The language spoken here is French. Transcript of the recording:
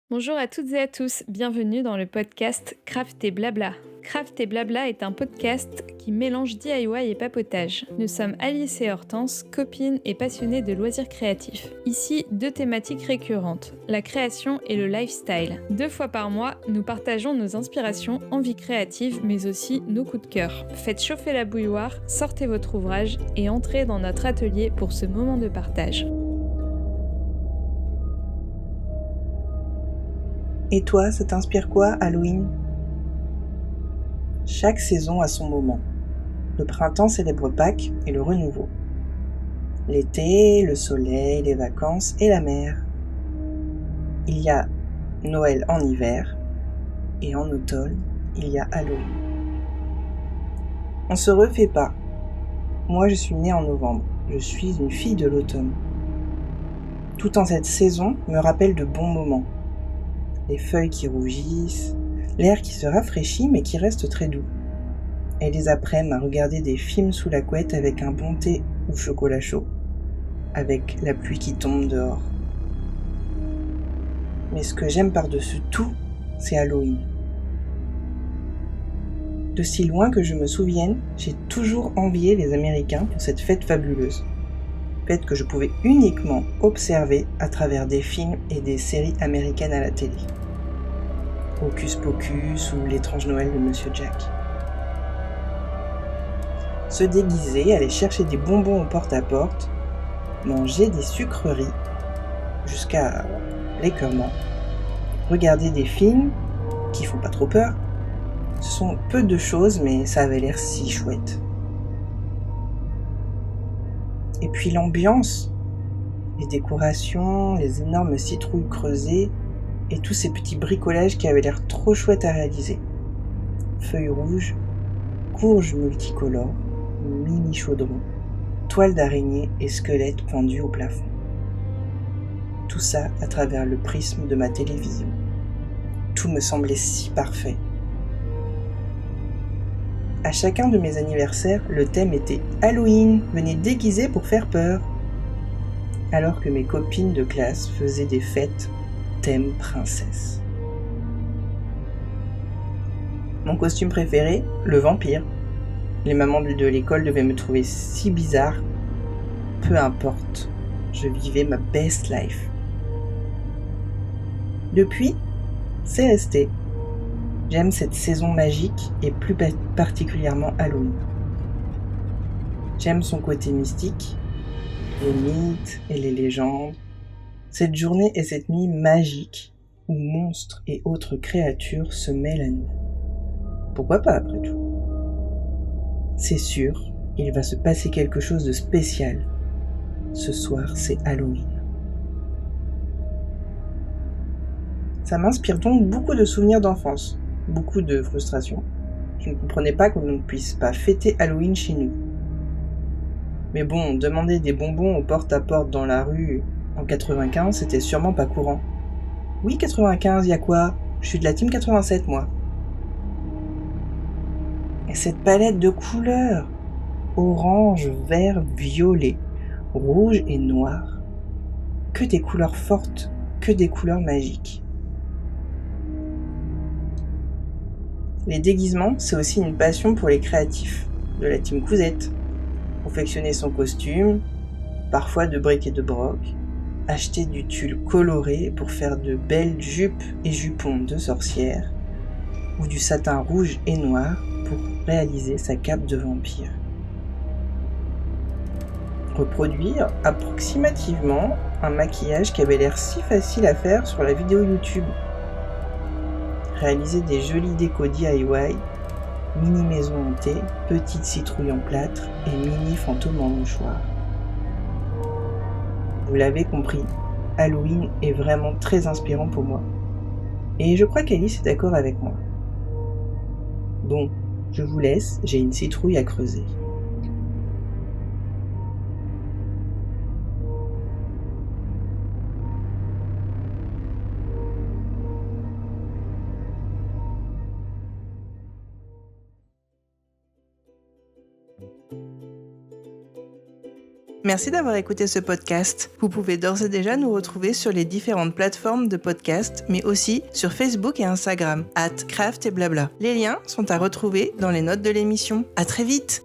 Bonjour à toutes et à tous, bienvenue dans le podcast Craft et Blabla. Craft et Blabla est un podcast qui mélange DIY et papotage. Nous sommes Alice et Hortense, copines et passionnées de loisirs créatifs. Ici, deux thématiques récurrentes, la création et le lifestyle. 2 fois par mois, nous partageons nos inspirations, envies créatives, mais aussi nos coups de cœur. Faites chauffer la bouilloire, sortez votre ouvrage et entrez dans notre atelier pour ce moment de partage. Et toi, ça t'inspire quoi, Halloween? Chaque saison a son moment. Le printemps célèbre Pâques et le renouveau. L'été, le soleil, les vacances et la mer. Il y a Noël en hiver et en automne, il y a Halloween. On se refait pas. Moi, je suis née en novembre. Je suis une fille de l'automne. Tout en cette saison me rappelle de bons moments. Les feuilles qui rougissent, l'air qui se rafraîchit mais qui reste très doux. Et les après-midi à regarder des films sous la couette avec un bon thé ou chocolat chaud, avec la pluie qui tombe dehors. Mais ce que j'aime par-dessus tout, c'est Halloween. De si loin que je me souvienne, j'ai toujours envié les Américains pour cette fête fabuleuse. Fête que je pouvais uniquement observer à travers des films et des séries américaines à la télé. Hocus Pocus ou L'étrange Noël de Monsieur Jack. Se déguiser, aller chercher des bonbons au porte-à-porte, manger des sucreries jusqu'à l'écœurement, regarder des films qui font pas trop peur. Ce sont peu de choses, mais ça avait l'air si chouette. Et puis l'ambiance, les décorations, les énormes citrouilles creusées et tous ces petits bricolages qui avaient l'air trop chouettes à réaliser. Feuilles rouges, courges multicolores, mini chaudrons, toiles d'araignée et squelettes pendus au plafond. Tout ça à travers le prisme de ma télévision. Tout me semblait si parfait. À chacun de mes anniversaires, le thème était Halloween, venez déguiser pour faire peur. Alors que mes copines de classe faisaient des fêtes thème princesse. Mon costume préféré, le vampire. Les mamans de l'école devaient me trouver si bizarre. Peu importe, je vivais ma best life. Depuis, c'est resté. J'aime cette saison magique et plus particulièrement Halloween. J'aime son côté mystique, les mythes et les légendes, cette journée et cette nuit magique où monstres et autres créatures se mêlent à nous. Pourquoi pas après tout? C'est sûr, il va se passer quelque chose de spécial. Ce soir, c'est Halloween. Ça m'inspire donc beaucoup de souvenirs d'enfance, beaucoup de frustration. Je ne comprenais pas qu'on ne puisse pas fêter Halloween chez nous. Mais bon, demander des bonbons au porte-à-porte dans la rue en 95, c'était sûrement pas courant. Oui, 95, y a quoi? Je suis de la team 87, moi. Et cette palette de couleurs, orange, vert, violet, rouge et noir. Que des couleurs fortes, que des couleurs magiques. Les déguisements, c'est aussi une passion pour les créatifs, de la team Cousette. Confectionner son costume, parfois de briques et de broc, acheter du tulle coloré pour faire de belles jupes et jupons de sorcière, ou du satin rouge et noir pour réaliser sa cape de vampire. Reproduire approximativement un maquillage qui avait l'air si facile à faire sur la vidéo YouTube. Réaliser des jolis décos DIY, mini maison hantée, petite citrouille en plâtre et mini fantôme en mouchoir. Vous l'avez compris, Halloween est vraiment très inspirant pour moi. Et je crois qu'Alice est d'accord avec moi. Bon, je vous laisse, j'ai une citrouille à creuser. Merci d'avoir écouté ce podcast. Vous pouvez d'ores et déjà nous retrouver sur les différentes plateformes de podcast, mais aussi sur Facebook et Instagram, @craft et blabla. Les liens sont à retrouver dans les notes de l'émission. À très vite!